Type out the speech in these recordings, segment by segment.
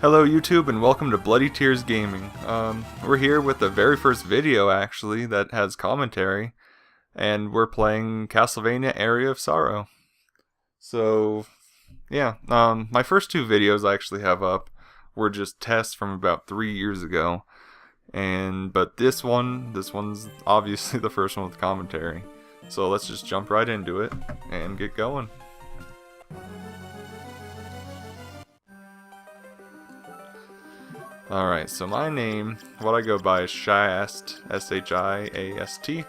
Hello YouTube and welcome to Bloody Tears Gaming. We're here with the very first video actually that has commentary, and we're playing Castlevania Aria of Sorrow. So yeah, my first two videos I actually have up were just tests from about 3 years ago, but this one's obviously the first one with commentary. So let's just jump right into it and get going. Alright, so my name, what I go by is Shiast, S-H-I-A-S-T.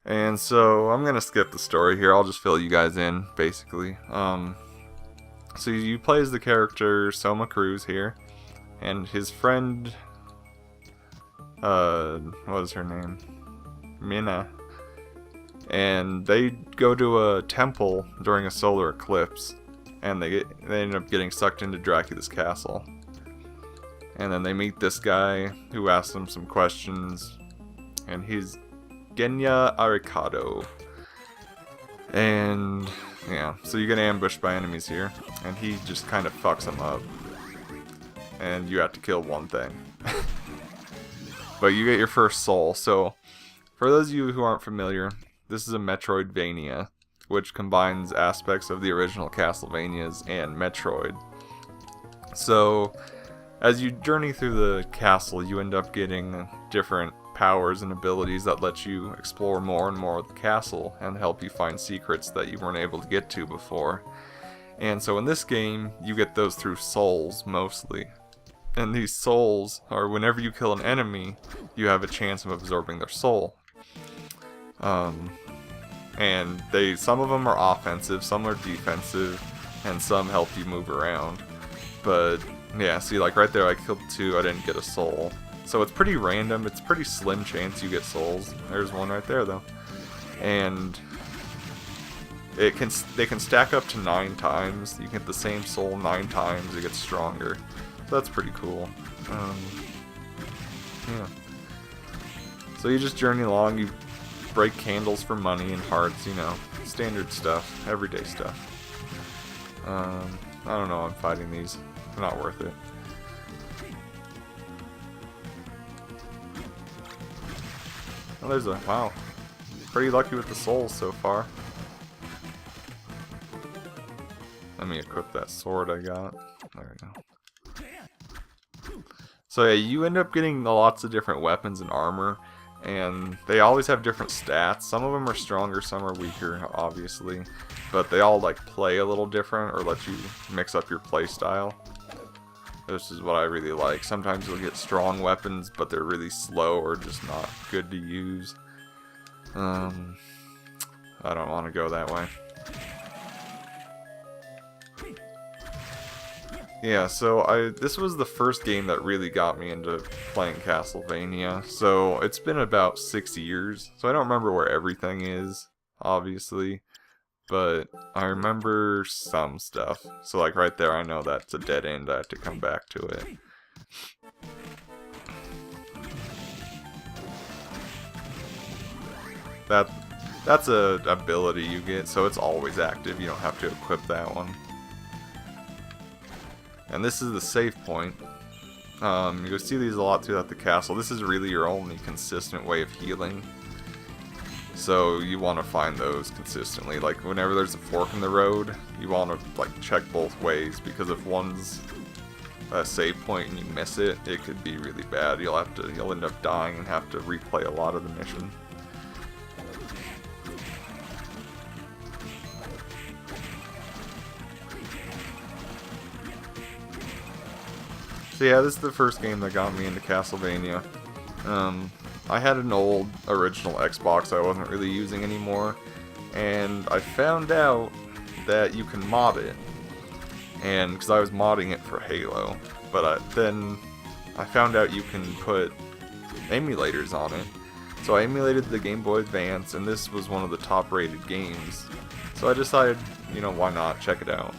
And so I'm gonna skip the story here, I'll just fill you guys in, basically. So you play as the character Soma Cruz here, and his friend, what is her name? Mina. And they go to a temple during a solar eclipse, and they end up getting sucked into Dracula's castle. And then they meet this guy who asks them some questions, and he's Genya Arikado. And yeah, so you get ambushed by enemies here, and he just kind of fucks them up. And you have to kill one thing. But you get your first soul. So for those of you who aren't familiar, this is a Metroidvania, which combines aspects of the original Castlevanias and Metroid. So as you journey through the castle, you end up getting different powers and abilities that let you explore more and more of the castle and help you find secrets that you weren't able to get to before. And so in this game, you get those through souls mostly. And these souls are whenever you kill an enemy, you have a chance of absorbing their soul. And some of them are offensive, some are defensive, and some help you move around. But yeah, see, like right there I killed 2, I didn't get a soul. So it's pretty random, it's pretty slim chance you get souls. There's one right there though. And they can stack up to 9 times. You get the same soul 9 times, it gets stronger. So that's pretty cool. Yeah. So you just journey along, you break candles for money and hearts, you know, standard stuff, everyday stuff. I don't know, I'm fighting these. They're not worth it. Oh, there's a... wow. Pretty lucky with the souls so far. Let me equip that sword I got. There we go. So yeah, you end up getting lots of different weapons and armor, and they always have different stats. Some of them are stronger, some are weaker, obviously. But they all like play a little different or let you mix up your play style. This is what I really like. Sometimes you'll get strong weapons, but they're really slow or just not good to use. I don't want to go that way. Yeah, so this was the first game that really got me into playing Castlevania. So it's been about 6 years, so I don't remember where everything is, obviously. But I remember some stuff. So like right there, I know that's a dead end. I have to come back to it. That's a ability you get, so it's always active. You don't have to equip that one. And this is the save point. You'll see these a lot throughout the castle. This is really your only consistent way of healing. So you want to find those consistently. Like whenever there's a fork in the road, you want to like check both ways, because if one's a save point and you miss it, it could be really bad. You'll end up dying and have to replay a lot of the mission. So yeah, this is the first game that got me into Castlevania. I had an old original Xbox I wasn't really using anymore, and I found out that you can mod it, and because I was modding it for Halo, but then I found out you can put emulators on it. So I emulated the Game Boy Advance, and this was one of the top rated games, so I decided, you know, why not, check it out.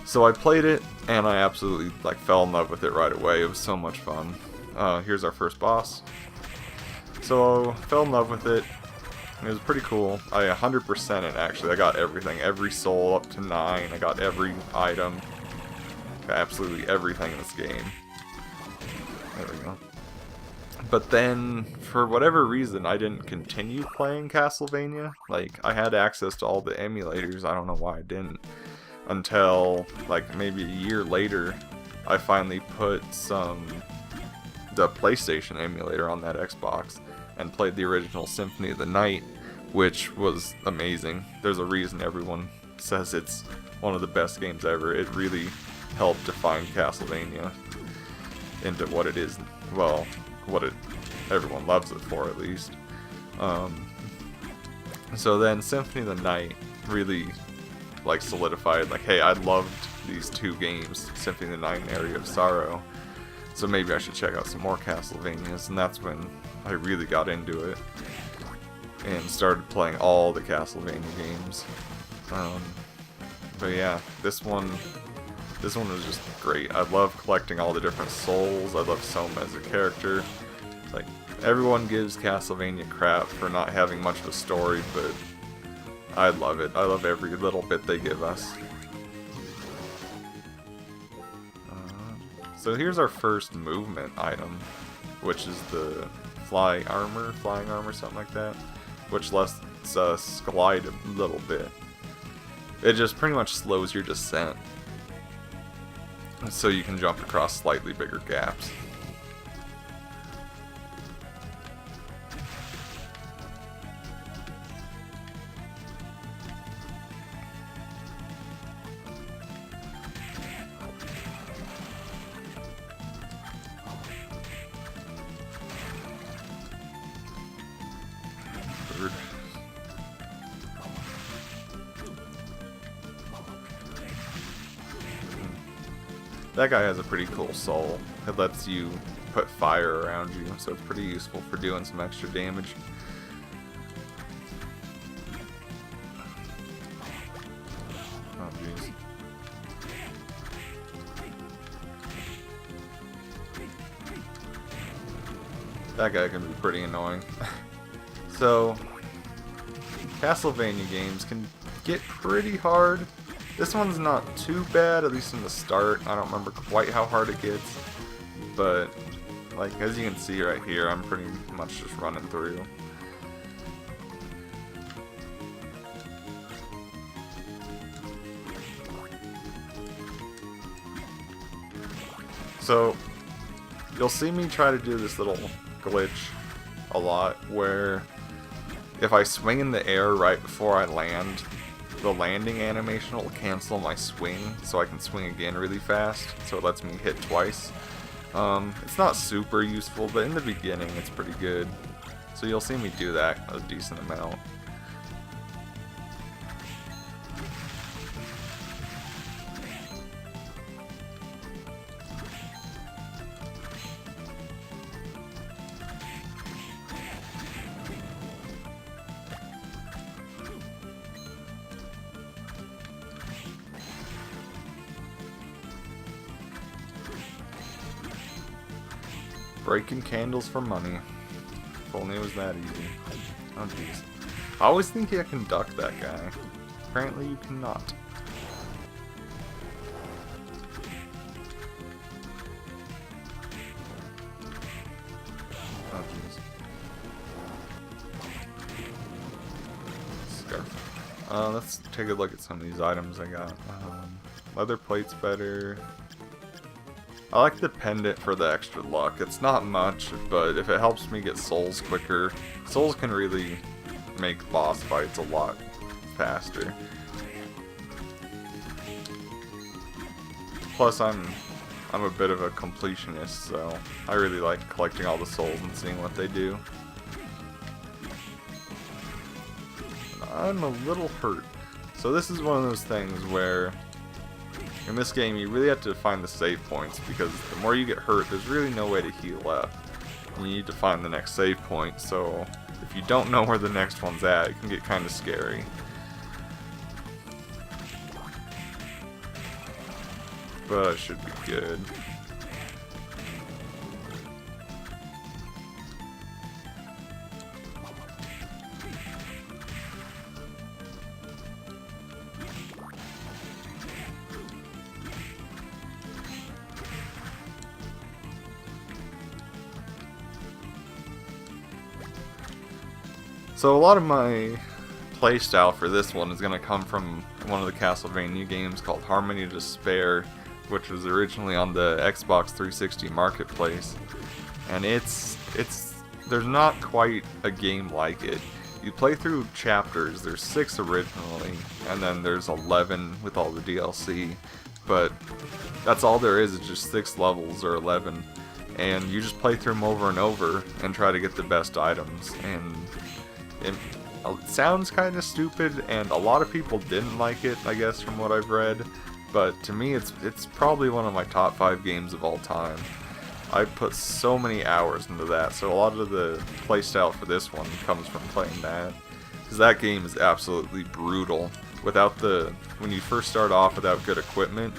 So I played it, and I absolutely like fell in love with it right away. It was so much fun. Here's our first boss. So, fell in love with it. It was pretty cool. I 100% it actually. I got everything. Every soul up to 9. I got every item. Got absolutely everything in this game. There we go. But then, for whatever reason, I didn't continue playing Castlevania. Like, I had access to all the emulators, I don't know why I didn't. Until, like, maybe a year later, I finally put the PlayStation emulator on that Xbox and played the original Symphony of the Night, which was amazing. There's a reason everyone says it's one of the best games ever. It really helped define Castlevania into what it is, well, everyone loves it for, at least. So then Symphony of the Night really like solidified, like, hey, I loved these two games, Symphony of the Night and Aria of Sorrow, so maybe I should check out some more Castlevanias, and that's when I really got into it and started playing all the Castlevania games. But yeah, this one was just great. I love collecting all the different souls. I love Soma as a character. Like, everyone gives Castlevania crap for not having much of a story, but I love it. I love every little bit they give us. So here's our first movement item, which is the flying armor, something like that, which lets us glide a little bit. It just pretty much slows your descent, so you can jump across slightly bigger gaps. That guy has a pretty cool soul. It lets you put fire around you, so it's pretty useful for doing some extra damage. Oh jeez. That guy can be pretty annoying. So, Castlevania games can get pretty hard. This one's not too bad, at least in the start. I don't remember quite how hard it gets, but like, as you can see right here, I'm pretty much just running through. So, you'll see me try to do this little glitch a lot, where if I swing in the air right before I land, the landing animation will cancel my swing, so I can swing again really fast, so it lets me hit twice. It's not super useful, but in the beginning it's pretty good. So you'll see me do that a decent amount. Breaking candles for money. If only it was that easy. Oh jeez. I always think I can duck that guy. Apparently you cannot. Oh jeez. Scarf. Let's take a look at some of these items I got. Leather plate's better. I like the pendant for the extra luck. It's not much, but if it helps me get souls quicker, souls can really make boss fights a lot faster. Plus, I'm a bit of a completionist, so I really like collecting all the souls and seeing what they do. I'm a little hurt. So this is one of those things where in this game, you really have to find the save points, because the more you get hurt, there's really no way to heal up. And you need to find the next save point, so if you don't know where the next one's at, it can get kind of scary. But it should be good. So a lot of my playstyle for this one is going to come from one of the Castlevania games called Harmony of Despair, which was originally on the Xbox 360 marketplace. And there's not quite a game like it. You play through chapters, there's 6 originally, and then there's 11 with all the DLC, but that's all there is just 6 levels or 11, and you just play through them over and over and try to get the best items, and it sounds kind of stupid, and a lot of people didn't like it, I guess, from what I've read, but to me it's probably one of my top 5 games of all time. I put so many hours into that, so a lot of the playstyle for this one comes from playing that. Because that game is absolutely brutal. When you first start off without good equipment,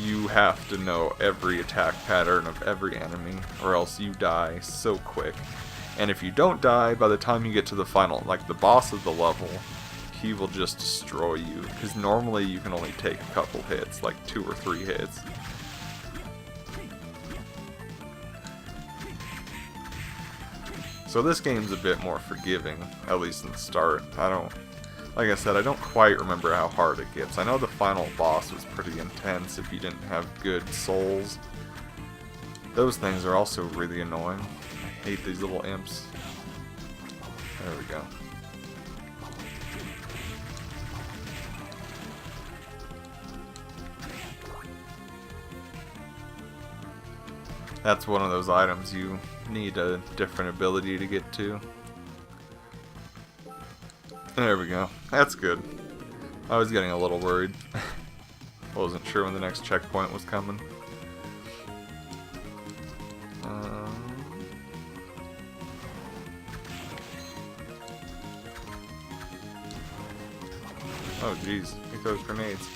you have to know every attack pattern of every enemy, or else you die so quick. And if you don't die, by the time you get to the final, like the boss of the level, he will just destroy you. Because normally you can only take a couple hits, like 2 or 3 hits. So this game's a bit more forgiving, at least in the start. Like I said, I don't quite remember how hard it gets. I know the final boss was pretty intense if you didn't have good souls. Those things are also really annoying. I hate these little imps. There we go. That's one of those items you need a different ability to get to. There we go. That's good. I was getting a little worried. I wasn't sure when the next checkpoint was coming. Oh jeez, he throws grenades.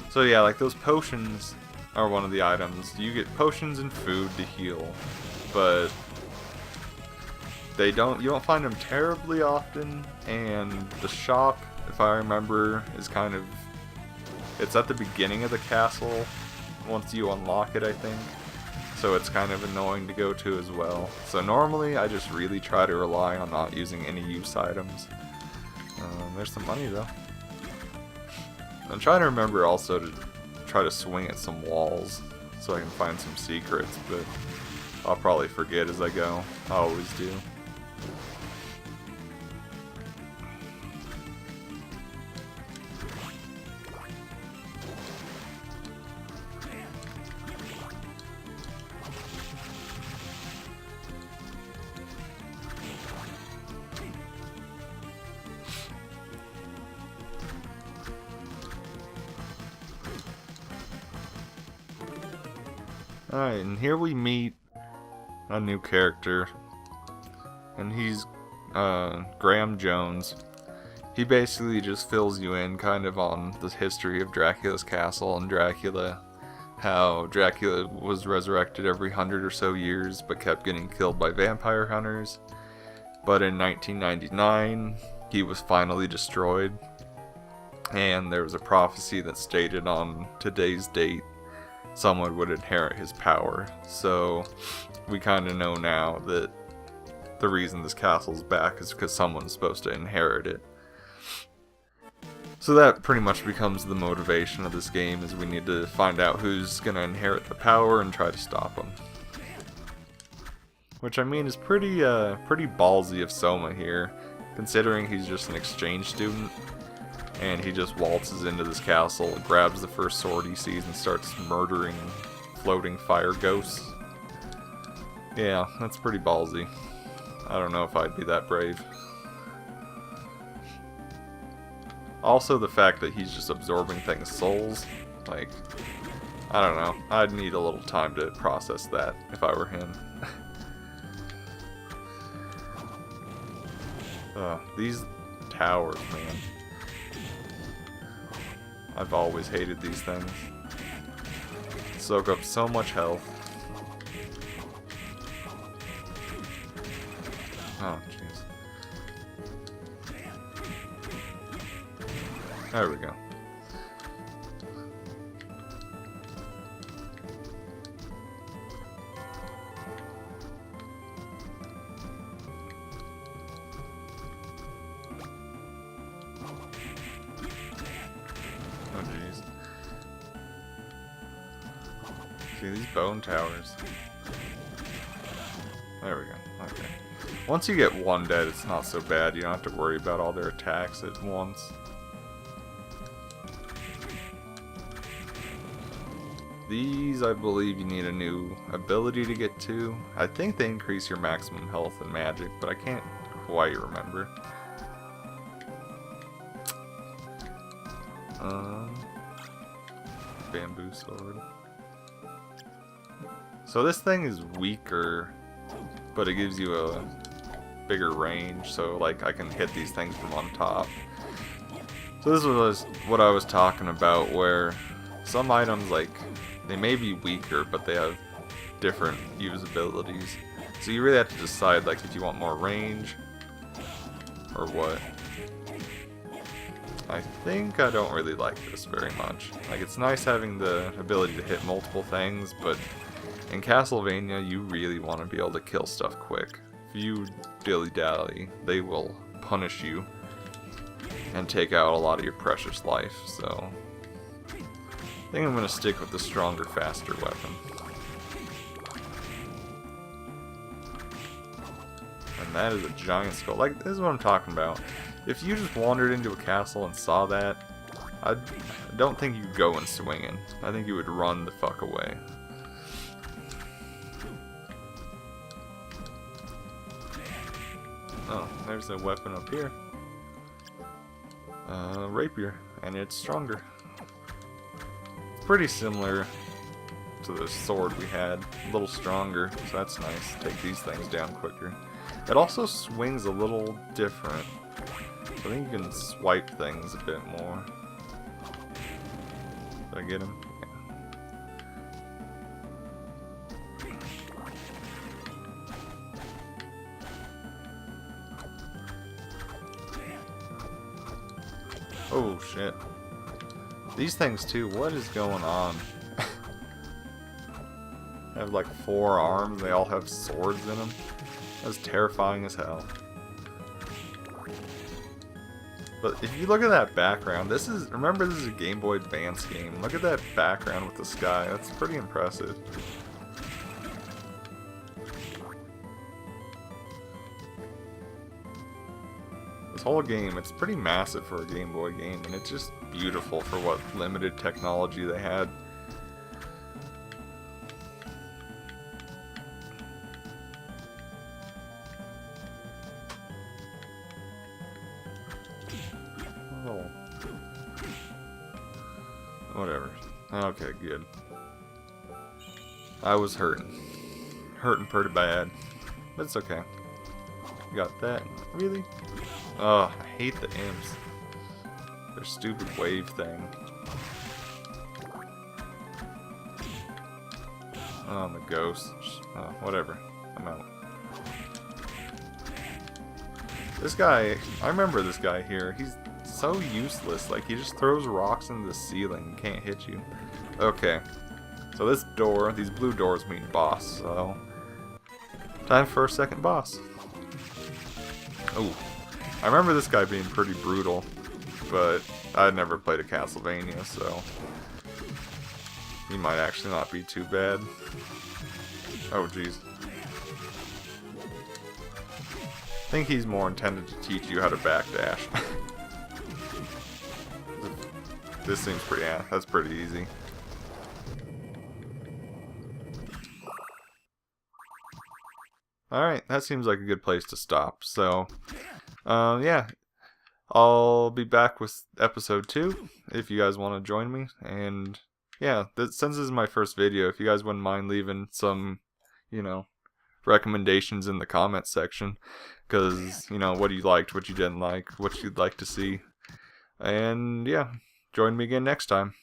So yeah, like those potions are one of the items. You get potions and food to heal, but you don't find them terribly often, and the shop, if I remember, is it's at the beginning of the castle once you unlock it, I think. So it's kind of annoying to go to as well. So normally I just really try to rely on not using any use items. There's some money though. I'm trying to remember also to try to swing at some walls so I can find some secrets, but I'll probably forget as I go. I always do. Alright, and here we meet a new character, and he's Graham Jones. He basically just fills you in kind of on the history of Dracula's castle and Dracula, how Dracula was resurrected every 100 or so years but kept getting killed by vampire hunters. But in 1999, he was finally destroyed, and there was a prophecy that stated on today's date someone would inherit his power. So we kind of know now that the reason this castle's back is because someone's supposed to inherit it. So that pretty much becomes the motivation of this game, is we need to find out who's going to inherit the power and try to stop him. Which, I mean, is pretty ballsy of Soma here, considering he's just an exchange student. And he just waltzes into this castle, grabs the first sword he sees, and starts murdering floating fire ghosts. Yeah, that's pretty ballsy. I don't know if I'd be that brave. Also, the fact that he's just absorbing things' souls, like, I don't know. I'd need a little time to process that if I were him. These towers, man. I've always hated these things. Soak up so much health. Oh, jeez. There we go. See, these bone towers. There we go. Okay. Once you get one dead, it's not so bad. You don't have to worry about all their attacks at once. These, I believe, you need a new ability to get to. I think they increase your maximum health and magic, but I can't quite remember. Bamboo sword. So this thing is weaker, but it gives you a bigger range, so like I can hit these things from on top. So this was what I was talking about, where some items, like, they may be weaker, but they have different usabilities. So you really have to decide, like, if you want more range or what. I think I don't really like this very much. Like, it's nice having the ability to hit multiple things, but in Castlevania, you really want to be able to kill stuff quick. If you dilly-dally, they will punish you and take out a lot of your precious life, so I think I'm going to stick with the stronger, faster weapon. And that is a giant skull. Like, this is what I'm talking about. If you just wandered into a castle and saw that, I don't think you'd go and swing in. I think you would run the fuck away. Oh, there's a weapon up here. Rapier, and it's stronger. It's pretty similar to the sword we had, a little stronger, so that's nice. Take these things down quicker. It also swings a little different. I think you can swipe things a bit more. Did I get him? Yeah. Oh shit. These things too, what is going on? They have like 4 arms, they all have swords in them. That's terrifying as hell. But if you look at that background, remember this is a Game Boy Advance game. Look at that background with the sky, that's pretty impressive. This whole game, it's pretty massive for a Game Boy game, and it's just beautiful for what limited technology they had. Oh. Whatever. Okay, good. I was hurting. Hurting pretty bad. But it's okay. Got that. Really? Oh, I hate the imps. Their stupid wave thing. Oh, the ghosts. Oh, whatever. I'm out. This guy, I remember this guy here. He's so useless. Like, he just throws rocks into the ceiling and can't hit you. Okay. So this door, these blue doors mean boss, so time for a second boss. Oh. I remember this guy being pretty brutal, but I'd never played a Castlevania, so he might actually not be too bad. Oh, jeez. I think he's more intended to teach you how to backdash. This seems pretty, yeah, that's pretty easy. Alright, that seems like a good place to stop, so yeah, I'll be back with episode 2 if you guys want to join me. And yeah, since this is my first video, if you guys wouldn't mind leaving some, you know, recommendations in the comments section, because, you know, what you liked, what you didn't like, what you'd like to see. And yeah, join me again next time.